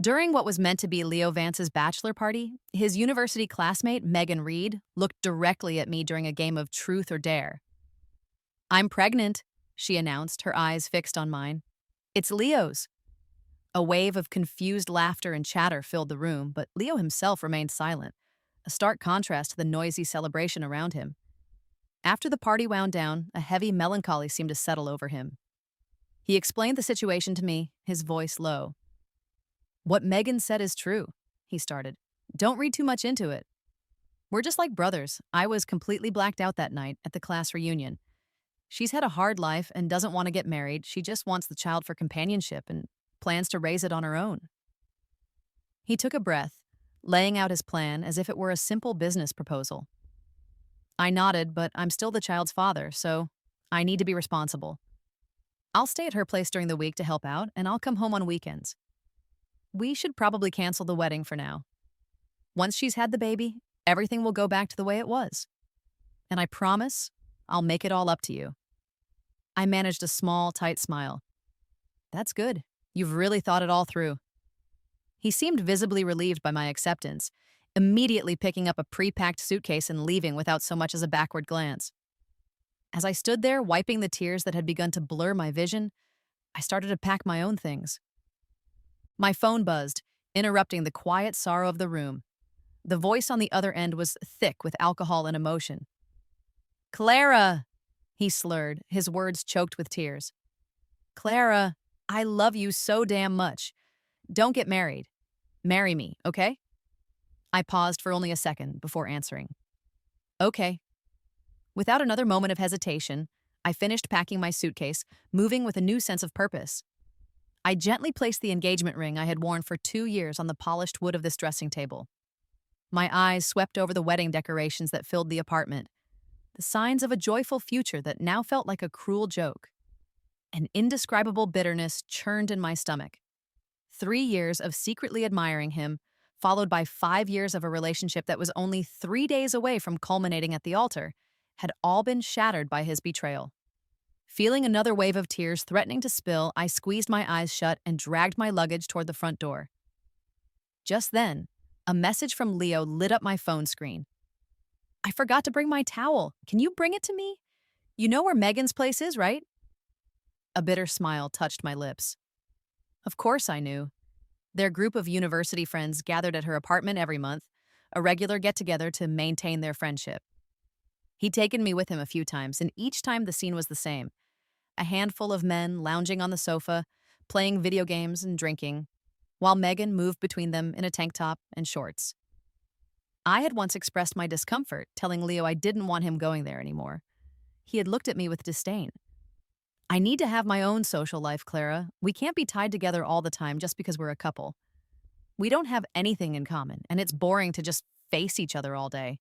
During what was meant to be Leo Vance's bachelor party, his university classmate, Megan Reed, looked directly at me during a game of truth or dare. "I'm pregnant," she announced, her eyes fixed on mine. "It's Leo's." A wave of confused laughter and chatter filled the room, but Leo himself remained silent, a stark contrast to the noisy celebration around him. After the party wound down, a heavy melancholy seemed to settle over him. He explained the situation to me, his voice low. "What Megan said is true," he started. "Don't read too much into it. We're just like brothers. I was completely blacked out that night at the class reunion. She's had a hard life and doesn't want to get married. She just wants the child for companionship and plans to raise it on her own." He took a breath, laying out his plan as if it were a simple business proposal. I nodded, but I'm still the child's father, so I need to be responsible. I'll stay at her place during the week to help out, and I'll come home on weekends. We should probably cancel the wedding for now. Once she's had the baby, everything will go back to the way it was. And I promise I'll make it all up to you. I managed a small, tight smile. "That's good. You've really thought it all through." He seemed visibly relieved by my acceptance, immediately picking up a pre-packed suitcase and leaving without so much as a backward glance. As I stood there, wiping the tears that had begun to blur my vision, I started to pack my own things. My phone buzzed, interrupting the quiet sorrow of the room. The voice on the other end was thick with alcohol and emotion. "Clara," he slurred, his words choked with tears. "Clara, I love you so damn much. Don't get married. Marry me, okay?" I paused for only a second before answering. "Okay." Without another moment of hesitation, I finished packing my suitcase, moving with a new sense of purpose. I gently placed the engagement ring I had worn for 2 years on the polished wood of this dressing table. My eyes swept over the wedding decorations that filled the apartment, the signs of a joyful future that now felt like a cruel joke. An indescribable bitterness churned in my stomach. 3 years of secretly admiring him, followed by 5 years of a relationship that was only 3 days away from culminating at the altar, had all been shattered by his betrayal. Feeling another wave of tears threatening to spill, I squeezed my eyes shut and dragged my luggage toward the front door. Just then, a message from Leo lit up my phone screen. "I forgot to bring my towel. Can you bring it to me? You know where Megan's place is, right?" A bitter smile touched my lips. Of course I knew. Their group of university friends gathered at her apartment every month, a regular get-together to maintain their friendship. He'd taken me with him a few times, and each time the scene was the same. A handful of men lounging on the sofa, playing video games and drinking, while Megan moved between them in a tank top and shorts. I had once expressed my discomfort, telling Leo I didn't want him going there anymore. He had looked at me with disdain. "I need to have my own social life, Clara. We can't be tied together all the time just because we're a couple. We don't have anything in common, and it's boring to just face each other all day."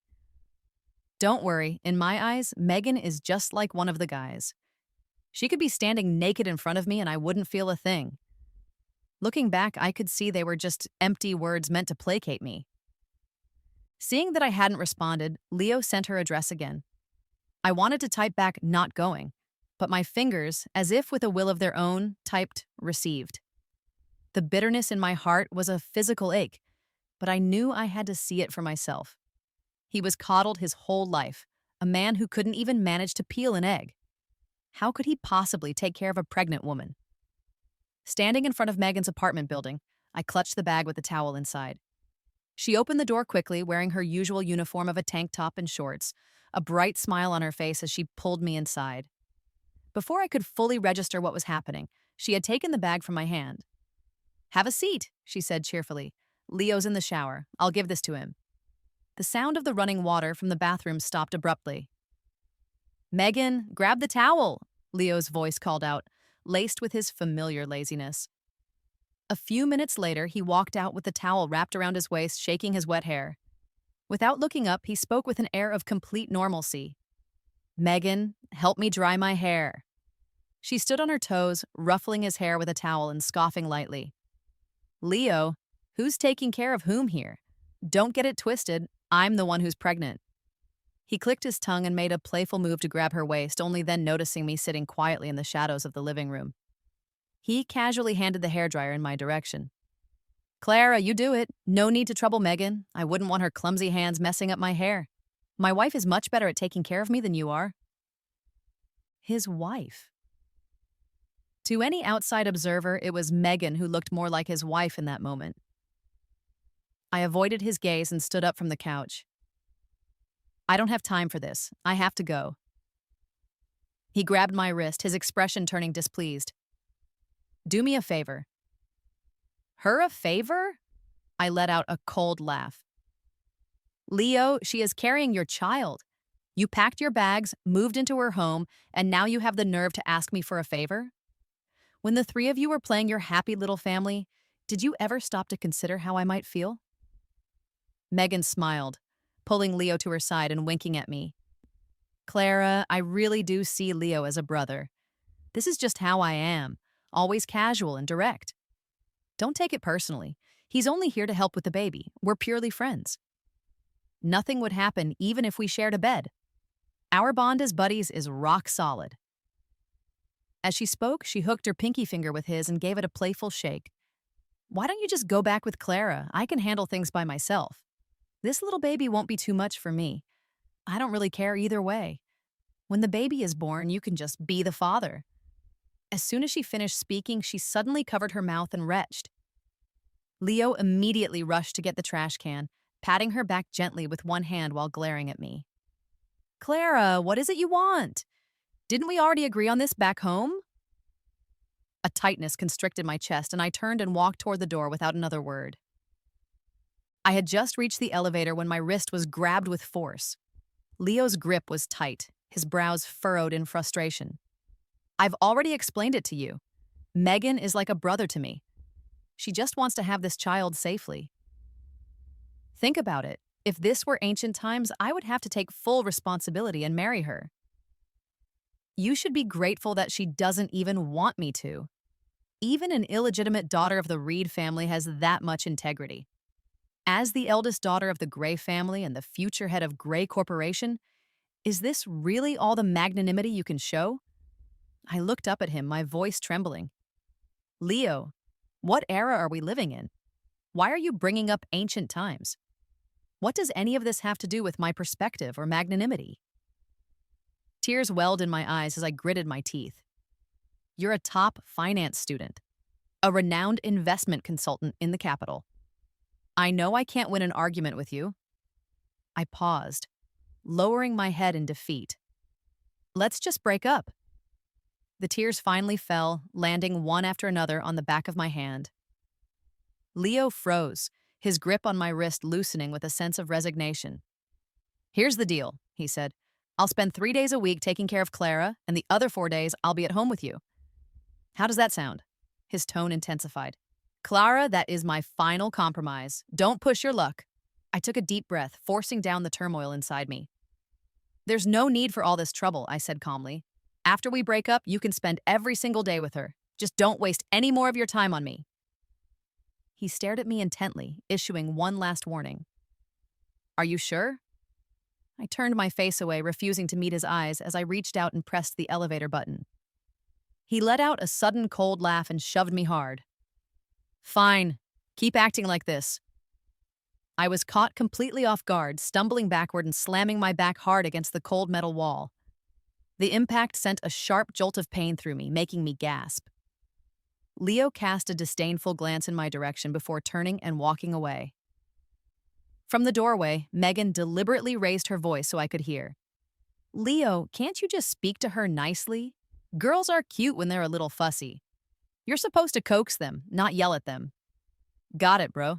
Don't worry, in my eyes, Megan is just like one of the guys. She could be standing naked in front of me and I wouldn't feel a thing. Looking back, I could see they were just empty words meant to placate me. Seeing that I hadn't responded, Leo sent her address again. I wanted to type back "not going," but my fingers, as if with a will of their own, typed "received." The bitterness in my heart was a physical ache, but I knew I had to see it for myself. He was coddled his whole life, a man who couldn't even manage to peel an egg. How could he possibly take care of a pregnant woman? Standing in front of Megan's apartment building, I clutched the bag with the towel inside. She opened the door quickly, wearing her usual uniform of a tank top and shorts, a bright smile on her face as she pulled me inside. Before I could fully register what was happening, she had taken the bag from my hand. "Have a seat," she said cheerfully. "Leo's in the shower. I'll give this to him." The sound of the running water from the bathroom stopped abruptly. "Megan, grab the towel," Leo's voice called out, laced with his familiar laziness. A few minutes later, he walked out with the towel wrapped around his waist, shaking his wet hair. Without looking up, he spoke with an air of complete normalcy. "Megan, help me dry my hair." She stood on her toes, ruffling his hair with a towel and scoffing lightly. "Leo, who's taking care of whom here? Don't get it twisted, I'm the one who's pregnant." He clicked his tongue and made a playful move to grab her waist, only then noticing me sitting quietly in the shadows of the living room. He casually handed the hairdryer in my direction. Clara, you do it. No need to trouble Megan. I wouldn't want her clumsy hands messing up my hair. My wife is much better at taking care of me than you are. His wife. To any outside observer, it was Megan who looked more like his wife in that moment. I avoided his gaze and stood up from the couch. I don't have time for this. I have to go. He grabbed my wrist, his expression turning displeased. Do me a favor. Her a favor? I let out a cold laugh. Leo, she is carrying your child. You packed your bags, moved into her home, and now you have the nerve to ask me for a favor? When the three of you were playing your happy little family, did you ever stop to consider how I might feel? Megan smiled, pulling Leo to her side and winking at me. Clara, I really do see Leo as a brother. This is just how I am, always casual and direct. Don't take it personally. He's only here to help with the baby. We're purely friends. Nothing would happen even if we shared a bed. Our bond as buddies is rock solid. As she spoke, she hooked her pinky finger with his and gave it a playful shake. Why don't you just go back with Clara? I can handle things by myself. This little baby won't be too much for me. I don't really care either way. When the baby is born, you can just be the father. As soon as she finished speaking, she suddenly covered her mouth and retched. Leo immediately rushed to get the trash can, patting her back gently with one hand while glaring at me. Clara, what is it you want? Didn't we already agree on this back home? A tightness constricted my chest, and I turned and walked toward the door without another word. I had just reached the elevator when my wrist was grabbed with force. Leo's grip was tight, his brows furrowed in frustration. I've already explained it to you. Megan is like a brother to me. She just wants to have this child safely. Think about it. If this were ancient times, I would have to take full responsibility and marry her. You should be grateful that she doesn't even want me to. Even an illegitimate daughter of the Reed family has that much integrity. As the eldest daughter of the Gray family and the future head of Gray Corporation, is this really all the magnanimity you can show? I looked up at him, my voice trembling. Leo, what era are we living in? Why are you bringing up ancient times? What does any of this have to do with my perspective or magnanimity? Tears welled in my eyes as I gritted my teeth. You're a top finance student, a renowned investment consultant in the capital. I know I can't win an argument with you. I paused, lowering my head in defeat. Let's just break up. The tears finally fell, landing one after another on the back of my hand. Leo froze, his grip on my wrist loosening with a sense of resignation. Here's the deal, he said. I'll spend 3 days a week taking care of Clara, and the other 4 days I'll be at home with you. How does that sound? His tone intensified. Clara, that is my final compromise. Don't push your luck. I took a deep breath, forcing down the turmoil inside me. There's no need for all this trouble, I said calmly. After we break up, you can spend every single day with her. Just don't waste any more of your time on me. He stared at me intently, issuing one last warning. Are you sure? I turned my face away, refusing to meet his eyes as I reached out and pressed the elevator button. He let out a sudden cold laugh and shoved me hard. Fine. Keep acting like this. I was caught completely off guard, stumbling backward and slamming my back hard against the cold metal wall. The impact sent a sharp jolt of pain through me, making me gasp. Leo cast a disdainful glance in my direction before turning and walking away. From the doorway, Megan deliberately raised her voice so I could hear. Leo, can't you just speak to her nicely? Girls are cute when they're a little fussy. You're supposed to coax them, not yell at them. Got it, bro.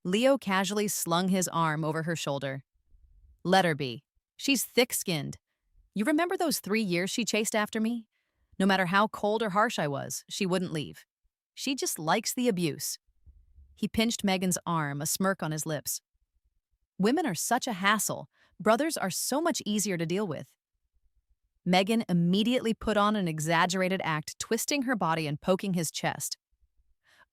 Leo casually slung his arm over her shoulder. Let her be. She's thick-skinned. You remember those 3 years she chased after me? No matter how cold or harsh I was, she wouldn't leave. She just likes the abuse. He pinched Megan's arm, a smirk on his lips. Women are such a hassle. Brothers are so much easier to deal with. Megan immediately put on an exaggerated act, twisting her body and poking his chest.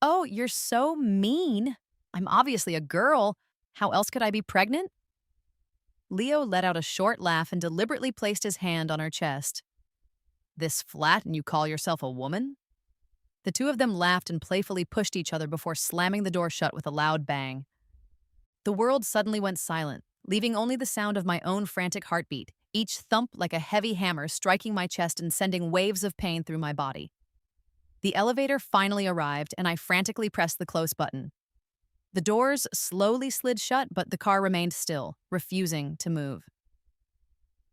Oh, you're so mean. I'm obviously a girl. How else could I be pregnant? Leo let out a short laugh and deliberately placed his hand on her chest. This flat and you call yourself a woman? The two of them laughed and playfully pushed each other before slamming the door shut with a loud bang. The world suddenly went silent, leaving only the sound of my own frantic heartbeat, each thump like a heavy hammer striking my chest and sending waves of pain through my body. The elevator finally arrived, and I frantically pressed the close button. The doors slowly slid shut, but the car remained still, refusing to move.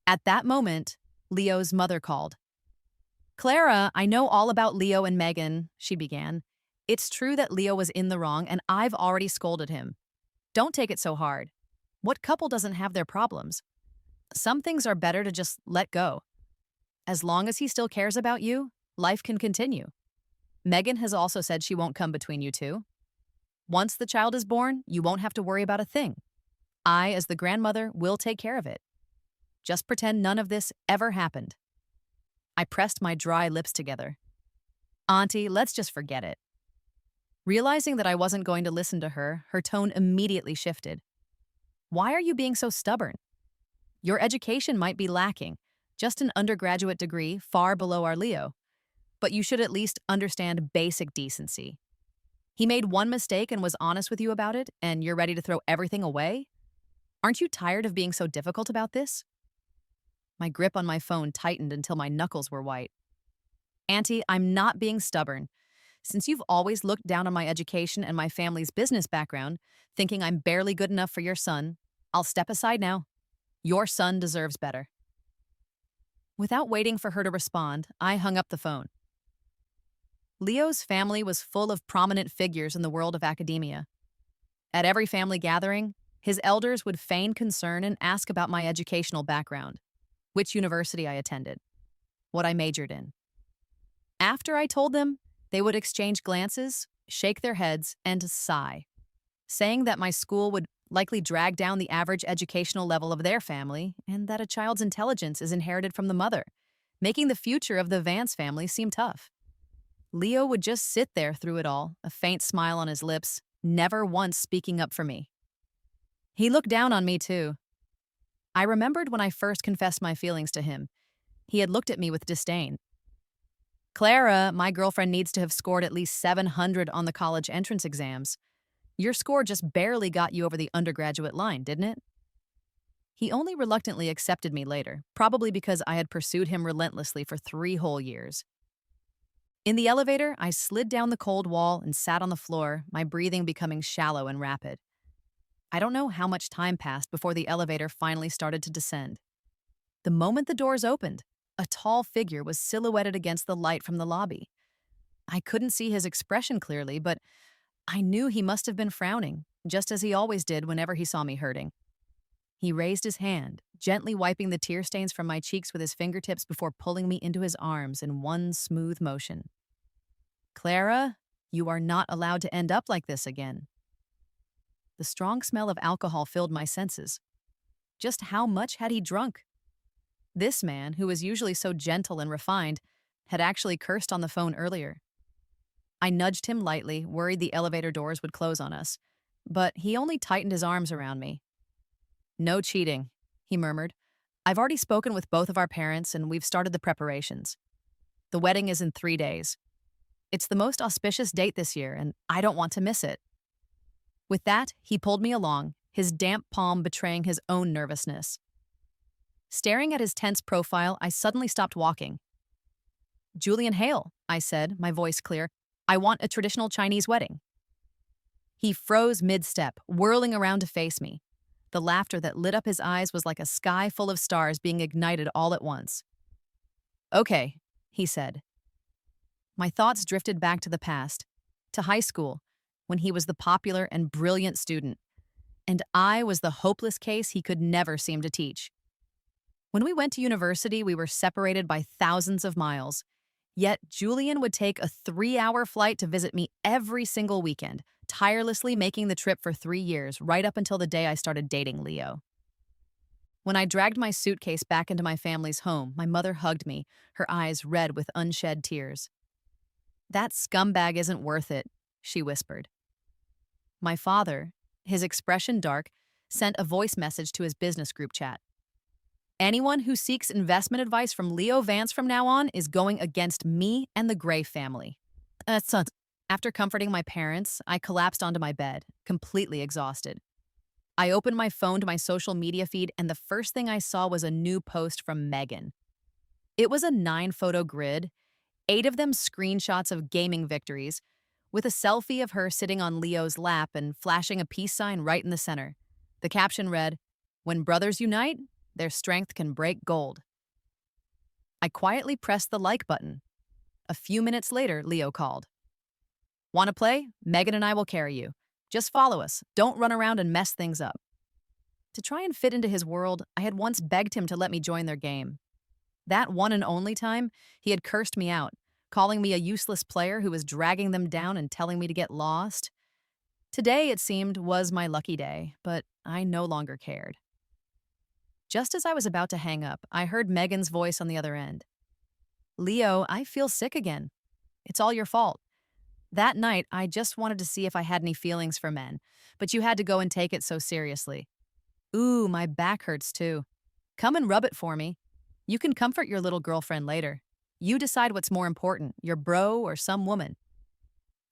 At that moment, Leo's mother called. "Clara, I know all about Leo and Megan," she began. "It's true that Leo was in the wrong, and I've already scolded him. Don't take it so hard. What couple doesn't have their problems? Some things are better to just let go. As long as he still cares about you, life can continue. Megan has also said she won't come between you two. Once the child is born, you won't have to worry about a thing. I, as the grandmother, will take care of it. Just pretend none of this ever happened." I pressed my dry lips together. "Auntie, let's just forget it." Realizing that I wasn't going to listen to her, her tone immediately shifted. "Why are you being so stubborn? Your education might be lacking, just an undergraduate degree far below our Leo. But you should at least understand basic decency. He made one mistake and was honest with you about it, and you're ready to throw everything away? Aren't you tired of being so difficult about this?" My grip on my phone tightened until my knuckles were white. "Auntie, I'm not being stubborn. Since you've always looked down on my education and my family's business background, thinking I'm barely good enough for your son, I'll step aside now. Your son deserves better." Without waiting for her to respond, I hung up the phone. Leo's family was full of prominent figures in the world of academia. At every family gathering, his elders would feign concern and ask about my educational background, which university I attended, what I majored in. After I told them, they would exchange glances, shake their heads, and sigh, saying that my school would likely drag down the average educational level of their family and that a child's intelligence is inherited from the mother, making the future of the Vance family seem tough. Leo would just sit there through it all, a faint smile on his lips, never once speaking up for me. He looked down on me, too. I remembered when I first confessed my feelings to him. He had looked at me with disdain. "Clara, my girlfriend needs to have scored at least 700 on the college entrance exams. Your score just barely got you over the undergraduate line, didn't it?" He only reluctantly accepted me later, probably because I had pursued him relentlessly for 3 whole years. In the elevator, I slid down the cold wall and sat on the floor, my breathing becoming shallow and rapid. I don't know how much time passed before the elevator finally started to descend. The moment the doors opened, a tall figure was silhouetted against the light from the lobby. I couldn't see his expression clearly, but I knew he must have been frowning, just as he always did whenever he saw me hurting. He raised his hand, gently wiping the tear stains from my cheeks with his fingertips before pulling me into his arms in one smooth motion. "Clara, you are not allowed to end up like this again." The strong smell of alcohol filled my senses. Just how much had he drunk? This man, who was usually so gentle and refined, had actually cursed on the phone earlier. I nudged him lightly, worried the elevator doors would close on us, but he only tightened his arms around me. "No cheating," he murmured. "I've already spoken with both of our parents and we've started the preparations. The wedding is in 3 days. It's the most auspicious date this year, and I don't want to miss it." With that, he pulled me along, his damp palm betraying his own nervousness. Staring at his tense profile, I suddenly stopped walking. "Julian Hale," I said, my voice clear. "I want a traditional Chinese wedding." He froze mid-step, whirling around to face me. The laughter that lit up his eyes was like a sky full of stars being ignited all at once. "Okay," he said. My thoughts drifted back to the past, to high school, when he was the popular and brilliant student, and I was the hopeless case he could never seem to teach. When we went to university, we were separated by thousands of miles. Yet Julian would take a 3-hour flight to visit me every single weekend, tirelessly making the trip for 3 years, right up until the day I started dating Leo. When I dragged my suitcase back into my family's home, my mother hugged me, her eyes red with unshed tears. "That scumbag isn't worth it," she whispered. My father, his expression dark, sent a voice message to his business group chat. "Anyone who seeks investment advice from Leo Vance from now on is going against me and the Gray family." Son. After comforting my parents, I collapsed onto my bed, completely exhausted. I opened my phone to my social media feed, and the first thing I saw was a new post from Megan. It was a 9 photo grid, 8 of them screenshots of gaming victories, with a selfie of her sitting on Leo's lap and flashing a peace sign right in the center. The caption read, "When brothers unite, their strength can break gold." I quietly pressed the like button. A few minutes later, Leo called. "Want to play? Megan and I will carry you. Just follow us. Don't run around and mess things up." To try and fit into his world, I had once begged him to let me join their game. That one and only time, he had cursed me out, calling me a useless player who was dragging them down and telling me to get lost. Today, it seemed, was my lucky day, but I no longer cared. Just as I was about to hang up, I heard Megan's voice on the other end. "Leo, I feel sick again. It's all your fault. That night, I just wanted to see if I had any feelings for men, but you had to go and take it so seriously. Ooh, my back hurts too. Come and rub it for me. You can comfort your little girlfriend later. You decide what's more important, your bro or some woman."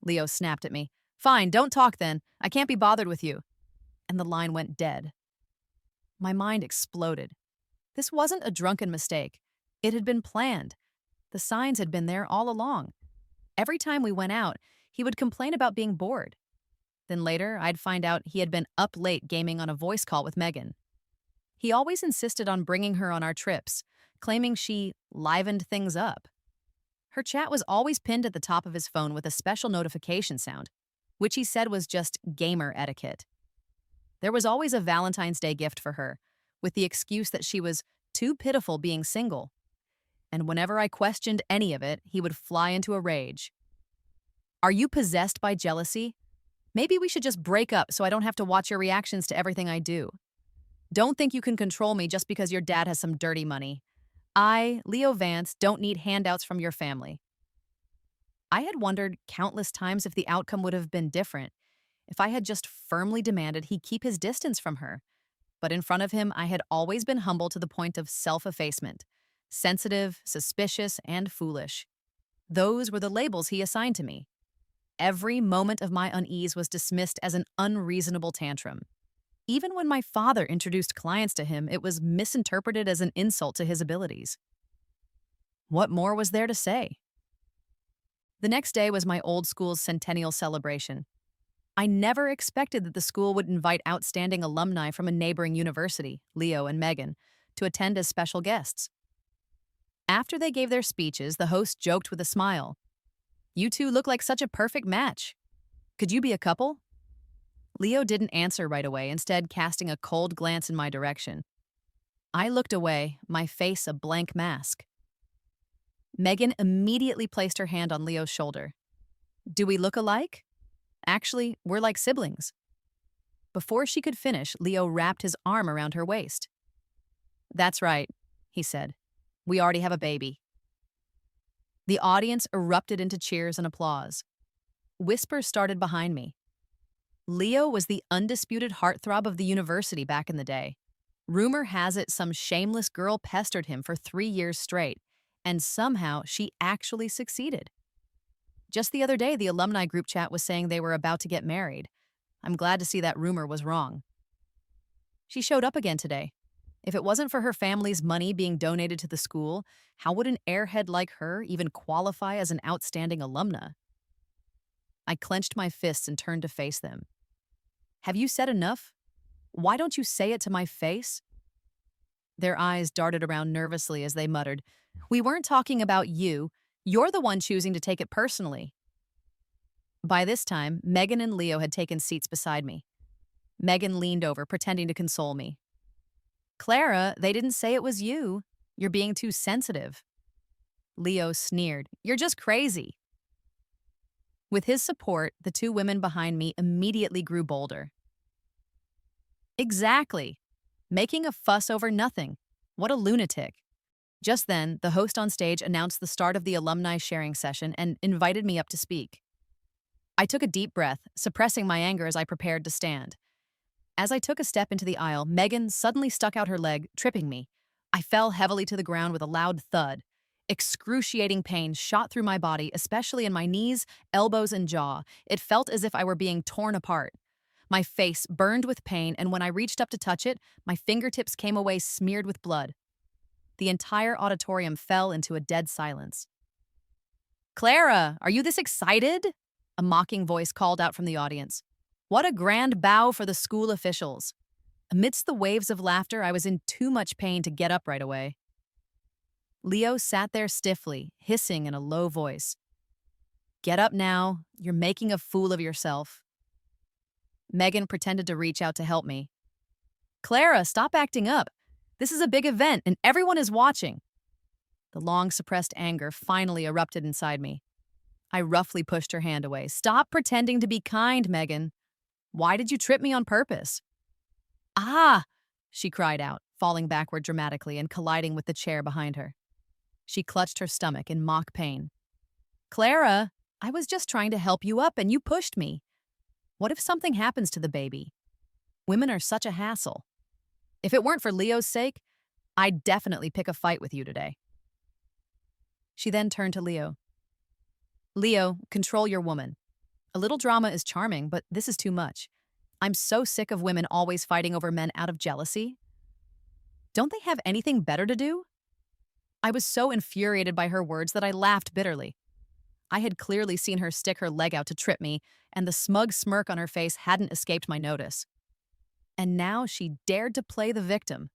Leo snapped at me. "Fine, don't talk then. I can't be bothered with you." And the line went dead. My mind exploded. This wasn't a drunken mistake. It had been planned. The signs had been there all along. Every time we went out, he would complain about being bored. Then later, I'd find out he had been up late gaming on a voice call with Megan. He always insisted on bringing her on our trips, claiming she livened things up. Her chat was always pinned at the top of his phone with a special notification sound, which he said was just gamer etiquette. There was always a Valentine's Day gift for her, with the excuse that she was too pitiful being single. And whenever I questioned any of it, he would fly into a rage. "Are you possessed by jealousy? Maybe we should just break up so I don't have to watch your reactions to everything I do. Don't think you can control me just because your dad has some dirty money. I, Leo Vance, don't need handouts from your family." I had wondered countless times if the outcome would have been different, if I had just firmly demanded he keep his distance from her. But in front of him, I had always been humble to the point of self-effacement, sensitive, suspicious, and foolish. Those were the labels he assigned to me. Every moment of my unease was dismissed as an unreasonable tantrum. Even when my father introduced clients to him, it was misinterpreted as an insult to his abilities. What more was there to say? The next day was my old school's centennial celebration. I never expected that the school would invite outstanding alumni from a neighboring university, Leo and Megan, to attend as special guests. After they gave their speeches, the host joked with a smile. "You two look like such a perfect match. Could you be a couple?" Leo didn't answer right away, instead casting a cold glance in my direction. I looked away, my face a blank mask. Megan immediately placed her hand on Leo's shoulder. "Do we look alike? Actually, we're like siblings." Before she could finish, Leo wrapped his arm around her waist. "That's right," he said. "We already have a baby." The audience erupted into cheers and applause. Whispers started behind me. Leo was the undisputed heartthrob of the university back in the day. Rumor has it some shameless girl pestered him for 3 years straight, and somehow she actually succeeded. Just the other day, the alumni group chat was saying they were about to get married. I'm glad to see that rumor was wrong. She showed up again today. If it wasn't for her family's money being donated to the school, how would an airhead like her even qualify as an outstanding alumna? I clenched my fists and turned to face them. "Have you said enough? Why don't you say it to my face?" Their eyes darted around nervously as they muttered, "We weren't talking about you. You're the one choosing to take it personally." By this time, Megan and Leo had taken seats beside me. Megan leaned over, pretending to console me. "Clara, they didn't say it was you. You're being too sensitive." Leo sneered, "You're just crazy." With his support, the 2 women behind me immediately grew bolder. "Exactly. Making a fuss over nothing. What a lunatic." Just then, the host on stage announced the start of the alumni sharing session and invited me up to speak. I took a deep breath, suppressing my anger as I prepared to stand. As I took a step into the aisle, Megan suddenly stuck out her leg, tripping me. I fell heavily to the ground with a loud thud. Excruciating pain shot through my body, especially in my knees, elbows, and jaw. It felt as if I were being torn apart. My face burned with pain, and when I reached up to touch it, my fingertips came away smeared with blood. The entire auditorium fell into a dead silence. "Clara, are you this excited?" A mocking voice called out from the audience. "What a grand bow for the school officials." Amidst the waves of laughter, I was in too much pain to get up right away. Leo sat there stiffly, hissing in a low voice. "Get up now. You're making a fool of yourself." Megan pretended to reach out to help me. "Clara, stop acting up. This is a big event, and everyone is watching." The long-suppressed anger finally erupted inside me. I roughly pushed her hand away. "Stop pretending to be kind, Megan. Why did you trip me on purpose?" "Ah!" she cried out, falling backward dramatically and colliding with the chair behind her. She clutched her stomach in mock pain. "Clara, I was just trying to help you up and you pushed me. What if something happens to the baby? Women are such a hassle. If it weren't for Leo's sake, I'd definitely pick a fight with you today." She then turned to Leo. "Leo, control your woman. A little drama is charming, but this is too much. I'm so sick of women always fighting over men out of jealousy. Don't they have anything better to do?" I was so infuriated by her words that I laughed bitterly. I had clearly seen her stick her leg out to trip me, and the smug smirk on her face hadn't escaped my notice. And now she dared to play the victim.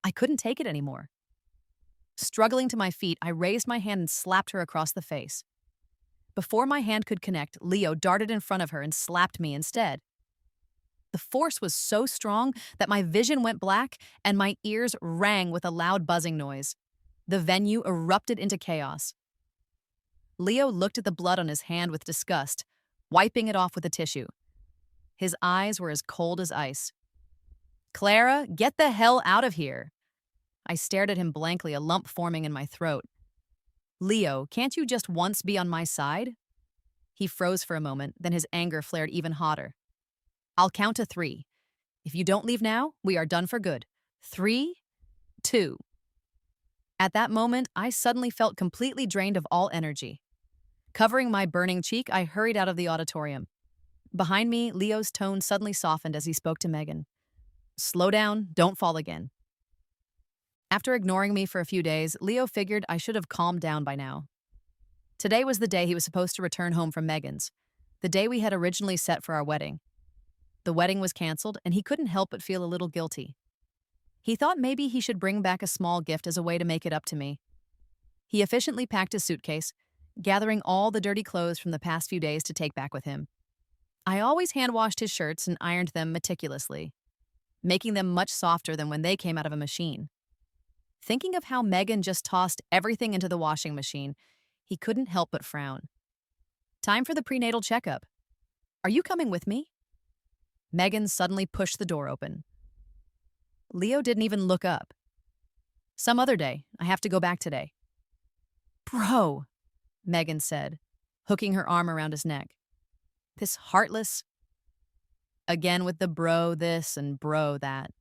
I couldn't take it anymore. Struggling to my feet, I raised my hand and slapped her across the face. Before my hand could connect, Leo darted in front of her and slapped me instead. The force was so strong that my vision went black and my ears rang with a loud buzzing noise. The venue erupted into chaos. Leo looked at the blood on his hand with disgust, wiping it off with a tissue. His eyes were as cold as ice. "Clara, get the hell out of here." I stared at him blankly, a lump forming in my throat. "Leo, can't you just once be on my side?" He froze for a moment, then his anger flared even hotter. "I'll count to 3. If you don't leave now, we are done for good. 3, 2. At that moment, I suddenly felt completely drained of all energy. Covering my burning cheek, I hurried out of the auditorium. Behind me, Leo's tone suddenly softened as he spoke to Megan. "Slow down, don't fall again." After ignoring me for a few days, Leo figured I should have calmed down by now. Today was the day he was supposed to return home from Megan's, the day we had originally set for our wedding. The wedding was canceled, and he couldn't help but feel a little guilty. He thought maybe he should bring back a small gift as a way to make it up to me. He efficiently packed his suitcase, gathering all the dirty clothes from the past few days to take back with him. I always hand-washed his shirts and ironed them meticulously, making them much softer than when they came out of a machine. Thinking of how Megan just tossed everything into the washing machine, he couldn't help but frown. "Time for the prenatal checkup. Are you coming with me?" Megan suddenly pushed the door open. Leo didn't even look up. "Some other day. I have to go back today." "Bro," Megan said, hooking her arm around his neck. This heartless... Again with the bro this and bro that.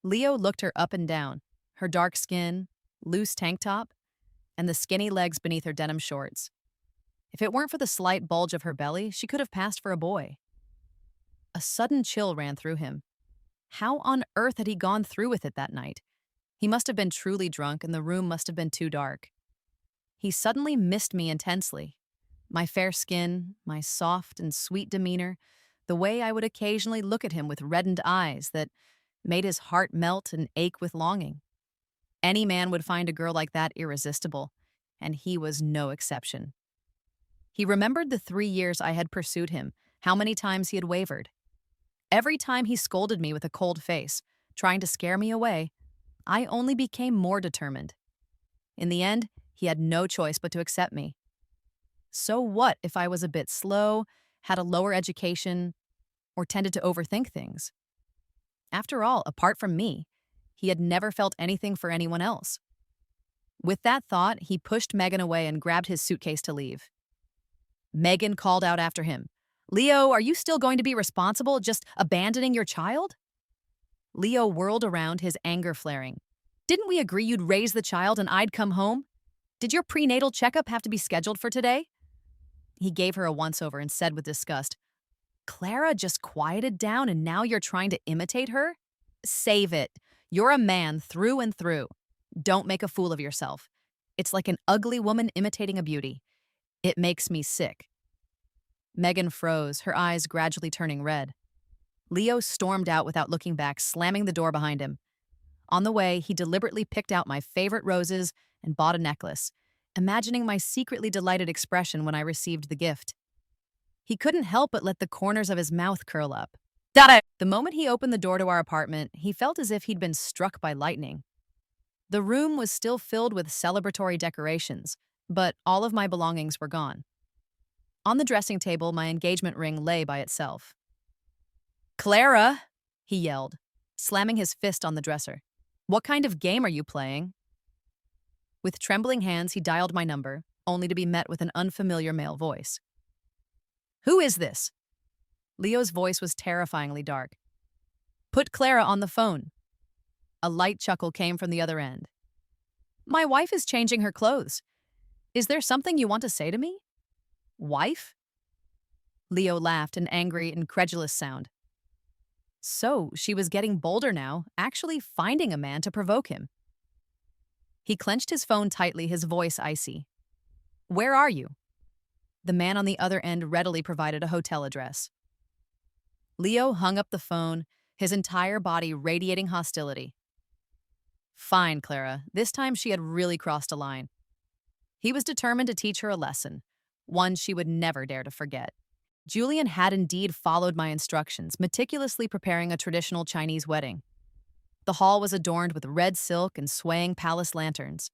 Leo looked her up and down, her dark skin, loose tank top, and the skinny legs beneath her denim shorts. If it weren't for the slight bulge of her belly, she could have passed for a boy. A sudden chill ran through him. How on earth had he gone through with it that night? He must have been truly drunk, and the room must have been too dark. He suddenly missed me intensely. My fair skin, my soft and sweet demeanor, the way I would occasionally look at him with reddened eyes that made his heart melt and ache with longing. Any man would find a girl like that irresistible, and he was no exception. He remembered the 3 years I had pursued him, how many times he had wavered. Every time he scolded me with a cold face, trying to scare me away, I only became more determined. In the end, he had no choice but to accept me. So what if I was a bit slow, had a lower education, or tended to overthink things? After all, apart from me, he had never felt anything for anyone else. With that thought, he pushed Megan away and grabbed his suitcase to leave. Megan called out after him, "Leo, are you still going to be responsible, just abandoning your child?" Leo whirled around, his anger flaring. "Didn't we agree you'd raise the child and I'd come home? Did your prenatal checkup have to be scheduled for today? He gave her a once-over and said with disgust, Clara just quieted down and now you're trying to imitate her? Save it. You're a man through and through. Don't make a fool of yourself. It's like an ugly woman imitating a beauty. It makes me sick. Megan froze, her eyes gradually turning red. Leo stormed out without looking back, slamming the door behind him. On the way, he deliberately picked out my favorite roses and bought a necklace, imagining my secretly delighted expression when I received the gift. He couldn't help but let the corners of his mouth curl up. The moment he opened the door to our apartment, he felt as if he'd been struck by lightning. The room was still filled with celebratory decorations, but all of my belongings were gone. On the dressing table, my engagement ring lay by itself. Clara, he yelled, slamming his fist on the dresser. What kind of game are you playing? With trembling hands, he dialed my number, only to be met with an unfamiliar male voice. Who is this? Leo's voice was terrifyingly dark. Put Clara on the phone. A light chuckle came from the other end. My wife is changing her clothes. Is there something you want to say to me? Wife? Leo laughed, an angry, incredulous sound. So, she was getting bolder now, actually finding a man to provoke him. He clenched his phone tightly, his voice icy. Where are you? The man on the other end readily provided a hotel address. Leo hung up the phone, his entire body radiating hostility. Fine, Clara. This time she had really crossed a line. He was determined to teach her a lesson, one she would never dare to forget. Julian had indeed followed my instructions, meticulously preparing a traditional Chinese wedding. The hall was adorned with red silk and swaying palace lanterns.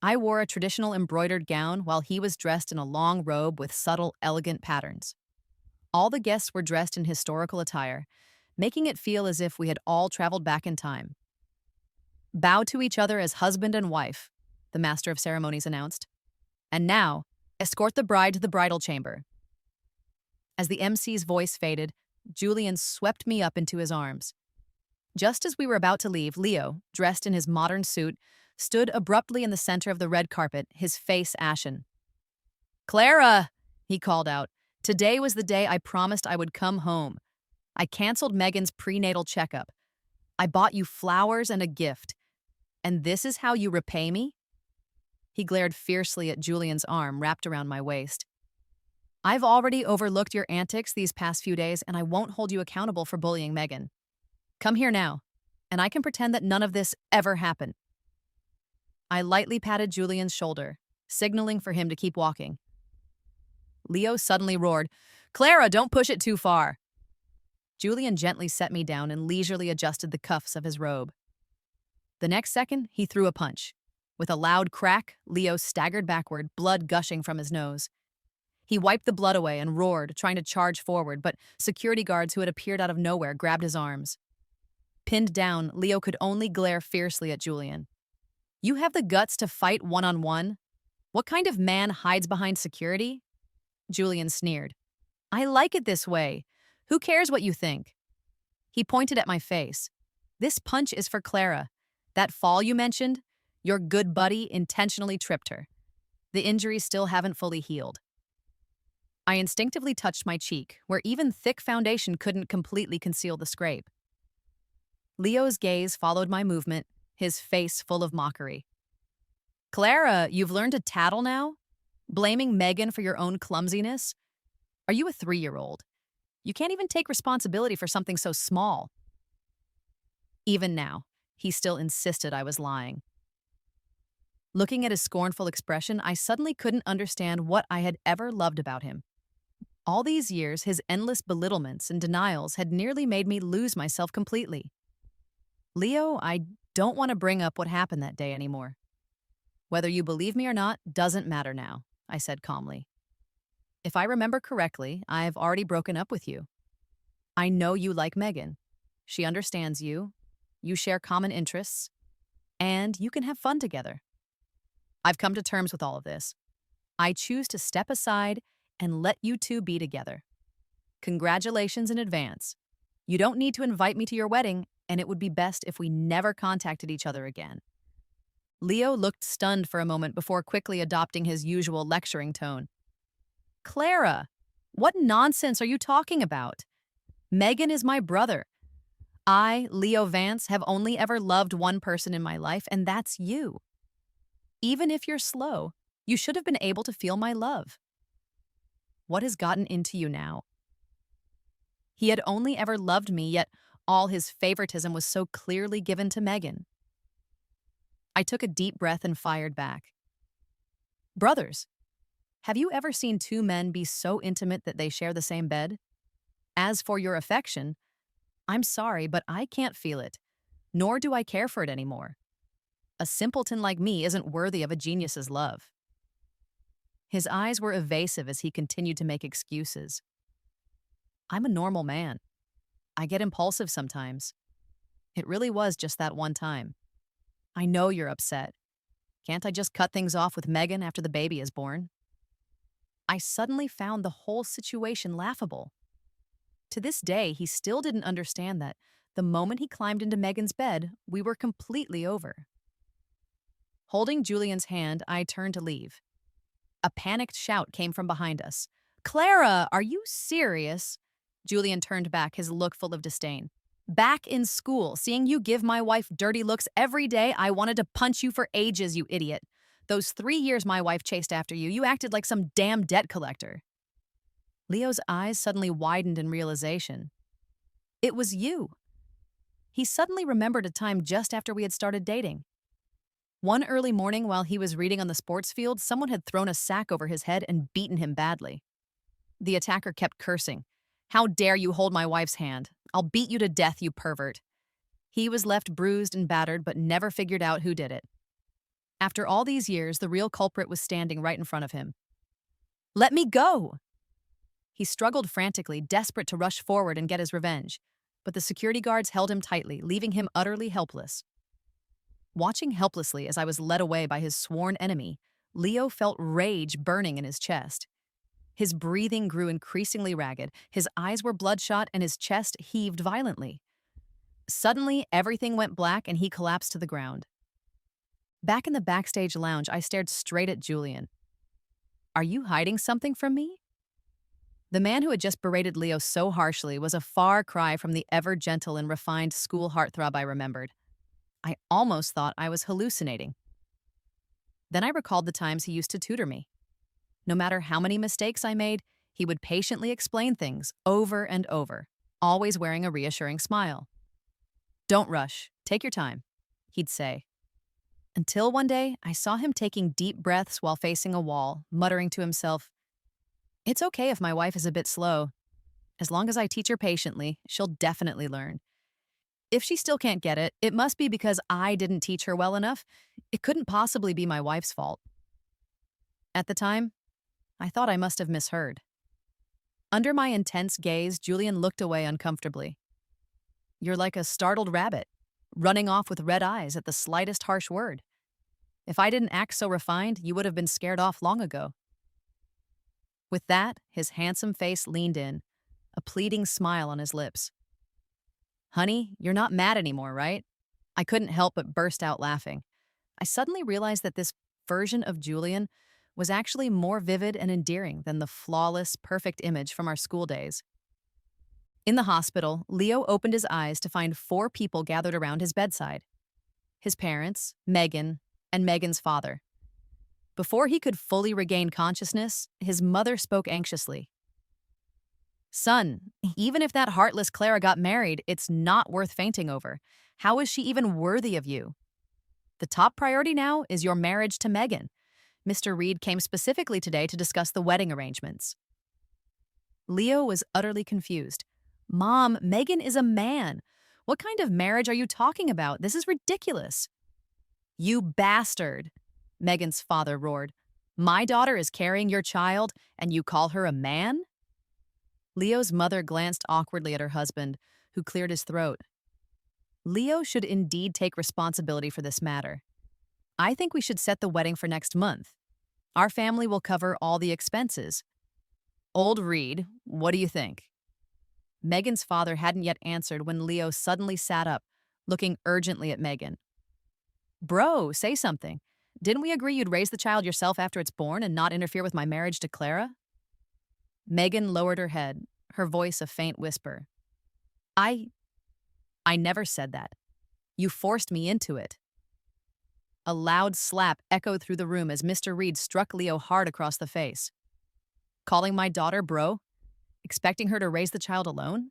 I wore a traditional embroidered gown while he was dressed in a long robe with subtle, elegant patterns. All the guests were dressed in historical attire, making it feel as if we had all traveled back in time. Bow to each other as husband and wife, the master of ceremonies announced. And now, escort the bride to the bridal chamber. As the MC's voice faded, Julian swept me up into his arms. Just as we were about to leave, Leo, dressed in his modern suit, stood abruptly in the center of the red carpet, his face ashen. Clara, he called out, today was the day I promised I would come home. I canceled Megan's prenatal checkup. I bought you flowers and a gift. And this is how you repay me? He glared fiercely at Julian's arm wrapped around my waist. I've already overlooked your antics these past few days, and I won't hold you accountable for bullying Megan. Come here now, and I can pretend that none of this ever happened. I lightly patted Julian's shoulder, signaling for him to keep walking. Leo suddenly roared, Clara, don't push it too far. Julian gently set me down and leisurely adjusted the cuffs of his robe. The next second, he threw a punch. With a loud crack, Leo staggered backward, blood gushing from his nose. He wiped the blood away and roared, trying to charge forward, but security guards who had appeared out of nowhere grabbed his arms. Pinned down, Leo could only glare fiercely at Julian. You have the guts to fight one-on-one? What kind of man hides behind security? Julian sneered. I like it this way. Who cares what you think? He pointed at my face. This punch is for Clara. That fall you mentioned, your good buddy intentionally tripped her. The injuries still haven't fully healed. I instinctively touched my cheek, where even thick foundation couldn't completely conceal the scrape. Leo's gaze followed my movement, his face full of mockery. Clara, you've learned to tattle now? Blaming Megan for your own clumsiness? Are you a 3-year-old? You can't even take responsibility for something so small. Even now, he still insisted I was lying. Looking at his scornful expression, I suddenly couldn't understand what I had ever loved about him. All these years, his endless belittlements and denials had nearly made me lose myself completely. Leo, I don't want to bring up what happened that day anymore. Whether you believe me or not doesn't matter now, I said calmly. If I remember correctly, I've already broken up with you. I know you like Megan. She understands you. You share common interests. And you can have fun together. I've come to terms with all of this. I choose to step aside and let you two be together. Congratulations in advance. You don't need to invite me to your wedding, and it would be best if we never contacted each other again. Leo looked stunned for a moment before quickly adopting his usual lecturing tone. Clara, what nonsense are you talking about? Megan is my brother. I, Leo Vance, have only ever loved one person in my life, and that's you. Even if you're slow, you should have been able to feel my love. What has gotten into you now? He had only ever loved me, yet all his favoritism was so clearly given to Megan. I took a deep breath and fired back. Brothers, have you ever seen two men be so intimate that they share the same bed? As for your affection, I'm sorry, but I can't feel it, nor do I care for it anymore. A simpleton like me isn't worthy of a genius's love. His eyes were evasive as he continued to make excuses. I'm a normal man. I get impulsive sometimes. It really was just that one time. I know you're upset. Can't I just cut things off with Megan after the baby is born? I suddenly found the whole situation laughable. To this day, he still didn't understand that the moment he climbed into Megan's bed, we were completely over. Holding Julian's hand, I turned to leave. A panicked shout came from behind us. Clara, are you serious? Julian turned back, his look full of disdain. Back in school, seeing you give my wife dirty looks every day, I wanted to punch you for ages, you idiot. Those 3 years my wife chased after you, you acted like some damn debt collector. Leo's eyes suddenly widened in realization. It was you. He suddenly remembered a time just after we had started dating. One early morning while he was reading on the sports field, someone had thrown a sack over his head and beaten him badly. The attacker kept cursing. How dare you hold my wife's hand? I'll beat you to death, you pervert. He was left bruised and battered, but never figured out who did it. After all these years, the real culprit was standing right in front of him. Let me go! He struggled frantically, desperate to rush forward and get his revenge, but the security guards held him tightly, leaving him utterly helpless. Watching helplessly as I was led away by his sworn enemy, Leo felt rage burning in his chest. His breathing grew increasingly ragged, his eyes were bloodshot, and his chest heaved violently. Suddenly, everything went black and he collapsed to the ground. Back in the backstage lounge, I stared straight at Julian. Are you hiding something from me? The man who had just berated Leo so harshly was a far cry from the ever-gentle and refined school heartthrob I remembered. I almost thought I was hallucinating. Then I recalled the times he used to tutor me. No matter how many mistakes I made, he would patiently explain things over and over, always wearing a reassuring smile. Don't rush, take your time, he'd say. Until one day, I saw him taking deep breaths while facing a wall, muttering to himself, It's okay if my wife is a bit slow. As long as I teach her patiently, she'll definitely learn. If she still can't get it, it must be because I didn't teach her well enough. It couldn't possibly be my wife's fault. At the time, I thought I must have misheard. Under my intense gaze, Julian looked away uncomfortably. You're like a startled rabbit, running off with red eyes at the slightest harsh word. If I didn't act so refined, you would have been scared off long ago. With that, his handsome face leaned in, a pleading smile on his lips. Honey, you're not mad anymore, right? I couldn't help but burst out laughing. I suddenly realized that this version of Julian was actually more vivid and endearing than the flawless, perfect image from our school days. In the hospital, Leo opened his eyes to find 4 people gathered around his bedside. His parents, Megan, and Megan's father. Before he could fully regain consciousness, his mother spoke anxiously. Son, even if that heartless Clara got married, it's not worth fainting over. How is she even worthy of you? The top priority now is your marriage to Megan. Mr. Reed came specifically today to discuss the wedding arrangements. Leo was utterly confused. Mom, Megan is a man. What kind of marriage are you talking about? This is ridiculous. You bastard, Megan's father roared. My daughter is carrying your child, and you call her a man? Leo's mother glanced awkwardly at her husband, who cleared his throat. Leo should indeed take responsibility for this matter. I think we should set the wedding for next month. Our family will cover all the expenses. Old Reed, what do you think? Megan's father hadn't yet answered when Leo suddenly sat up, looking urgently at Megan. Bro, say something. Didn't we agree you'd raise the child yourself after it's born and not interfere with my marriage to Clara? Megan lowered her head, her voice a faint whisper. I. I never said that. You forced me into it. A loud slap echoed through the room as Mr. Reed struck Leo hard across the face. Calling my daughter bro? Expecting her to raise the child alone?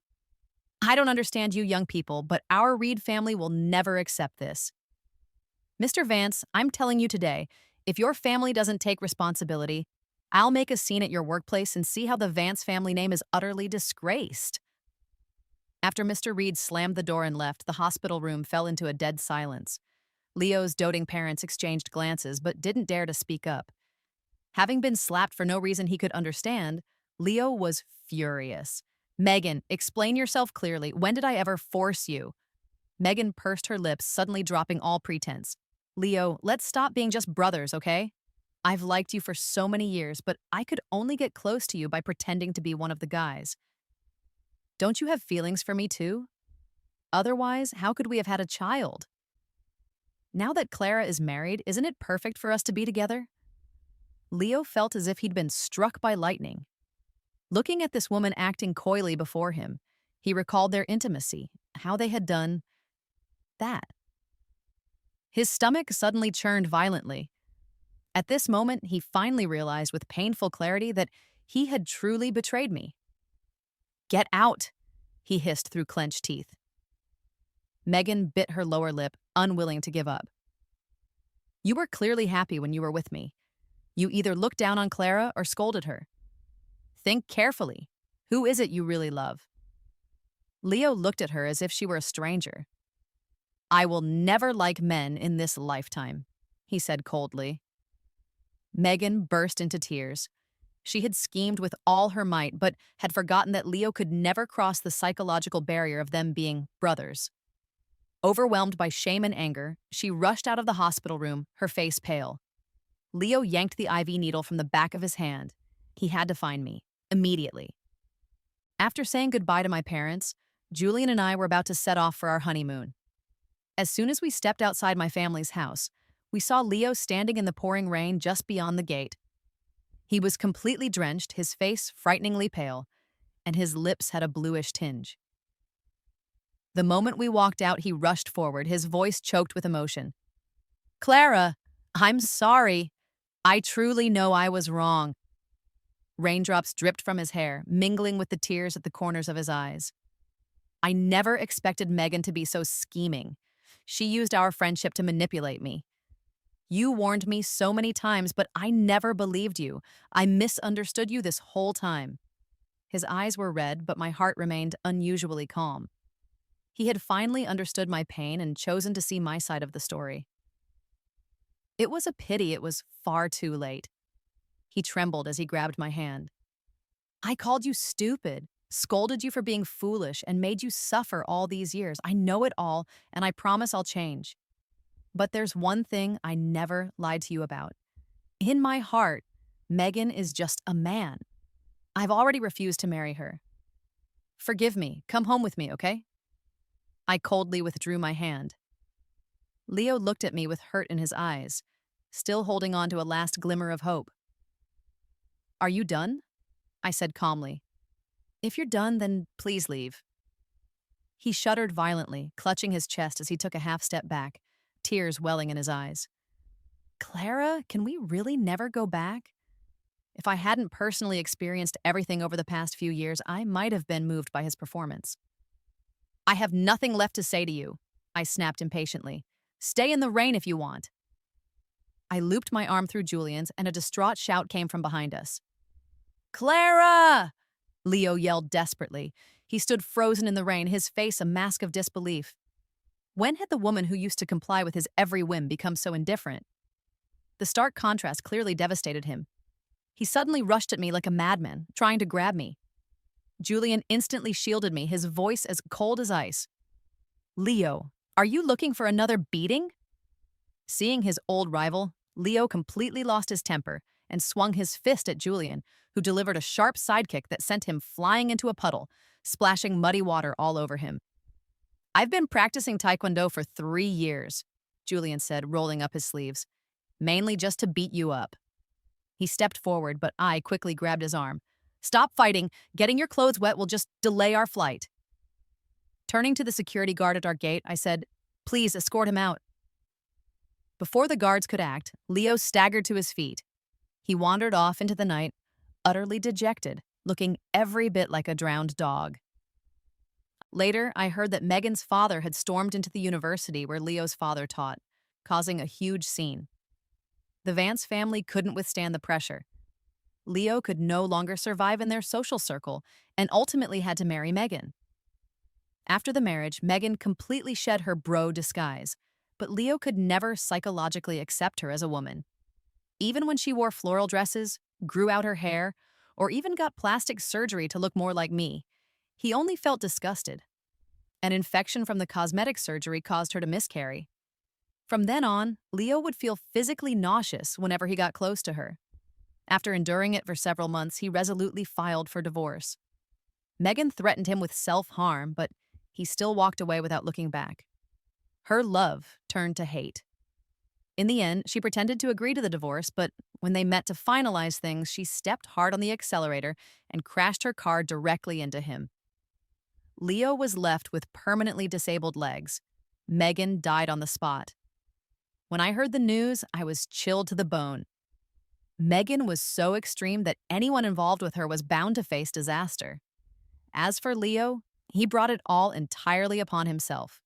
I don't understand you young people, but our Reed family will never accept this. Mr. Vance, I'm telling you today, if your family doesn't take responsibility, I'll make a scene at your workplace and see how the Vance family name is utterly disgraced. After Mr. Reed slammed the door and left, the hospital room fell into a dead silence. Leo's doting parents exchanged glances but didn't dare to speak up. Having been slapped for no reason he could understand, Leo was furious. Megan, explain yourself clearly. When did I ever force you? Megan pursed her lips, suddenly dropping all pretense. Leo, let's stop being just brothers, okay? I've liked you for so many years, but I could only get close to you by pretending to be one of the guys. Don't you have feelings for me too? Otherwise, how could we have had a child? Now that Clara is married, isn't it perfect for us to be together? Leo felt as if he'd been struck by lightning. Looking at this woman acting coyly before him, he recalled their intimacy, how they had done that. His stomach suddenly churned violently. At this moment, he finally realized with painful clarity that he had truly betrayed me. Get out, he hissed through clenched teeth. Megan bit her lower lip, unwilling to give up. You were clearly happy when you were with me. You either looked down on Clara or scolded her. Think carefully. Who is it you really love? Leo looked at her as if she were a stranger. I will never like men in this lifetime, he said coldly. Megan burst into tears. She had schemed with all her might, but had forgotten that Leo could never cross the psychological barrier of them being brothers. Overwhelmed by shame and anger, she rushed out of the hospital room, her face pale. Leo yanked the IV needle from the back of his hand. He had to find me, immediately. After saying goodbye to my parents, Julian and I were about to set off for our honeymoon. As soon as we stepped outside my family's house, we saw Leo standing in the pouring rain just beyond the gate. He was completely drenched, his face frighteningly pale, and his lips had a bluish tinge. The moment we walked out, he rushed forward, his voice choked with emotion. Clara, I'm sorry. I truly know I was wrong. Raindrops dripped from his hair, mingling with the tears at the corners of his eyes. I never expected Megan to be so scheming. She used our friendship to manipulate me. You warned me so many times, but I never believed you. I misunderstood you this whole time. His eyes were red, but my heart remained unusually calm. He had finally understood my pain and chosen to see my side of the story. It was a pity it was far too late. He trembled as he grabbed my hand. I called you stupid, scolded you for being foolish, and made you suffer all these years. I know it all, and I promise I'll change. But there's one thing I never lied to you about. In my heart, Megan is just a man. I've already refused to marry her. Forgive me. Come home with me, okay? I coldly withdrew my hand. Leo looked at me with hurt in his eyes, still holding on to a last glimmer of hope. Are you done? I said calmly. If you're done, then please leave. He shuddered violently, clutching his chest as he took a half step back, tears welling in his eyes. Clara, can we really never go back? If I hadn't personally experienced everything over the past few years, I might have been moved by his performance. I have nothing left to say to you, I snapped impatiently. Stay in the rain if you want. I looped my arm through Julian's, and a distraught shout came from behind us. Clara! Leo yelled desperately. He stood frozen in the rain, his face a mask of disbelief. When had the woman who used to comply with his every whim become so indifferent? The stark contrast clearly devastated him. He suddenly rushed at me like a madman, trying to grab me. Julian instantly shielded me, his voice as cold as ice. Leo, are you looking for another beating? Seeing his old rival, Leo completely lost his temper and swung his fist at Julian, who delivered a sharp sidekick that sent him flying into a puddle, splashing muddy water all over him. I've been practicing Taekwondo for 3 years, Julian said, rolling up his sleeves. Mainly just to beat you up. He stepped forward, but I quickly grabbed his arm. Stop fighting. Getting your clothes wet will just delay our flight. Turning to the security guard at our gate, I said, please escort him out. Before the guards could act, Leo staggered to his feet. He wandered off into the night, utterly dejected, looking every bit like a drowned dog. Later, I heard that Megan's father had stormed into the university where Leo's father taught, causing a huge scene. The Vance family couldn't withstand the pressure. Leo could no longer survive in their social circle and ultimately had to marry Megan. After the marriage, Megan completely shed her bro disguise, but Leo could never psychologically accept her as a woman. Even when she wore floral dresses, grew out her hair, or even got plastic surgery to look more like me, he only felt disgusted. An infection from the cosmetic surgery caused her to miscarry. From then on, Leo would feel physically nauseous whenever he got close to her. After enduring it for several months, he resolutely filed for divorce. Megan threatened him with self-harm, but he still walked away without looking back. Her love turned to hate. In the end, she pretended to agree to the divorce, but when they met to finalize things, she stepped hard on the accelerator and crashed her car directly into him. Leo was left with permanently disabled legs. Megan died on the spot. When I heard the news, I was chilled to the bone. Megan was so extreme that anyone involved with her was bound to face disaster. As for Leo, he brought it all entirely upon himself.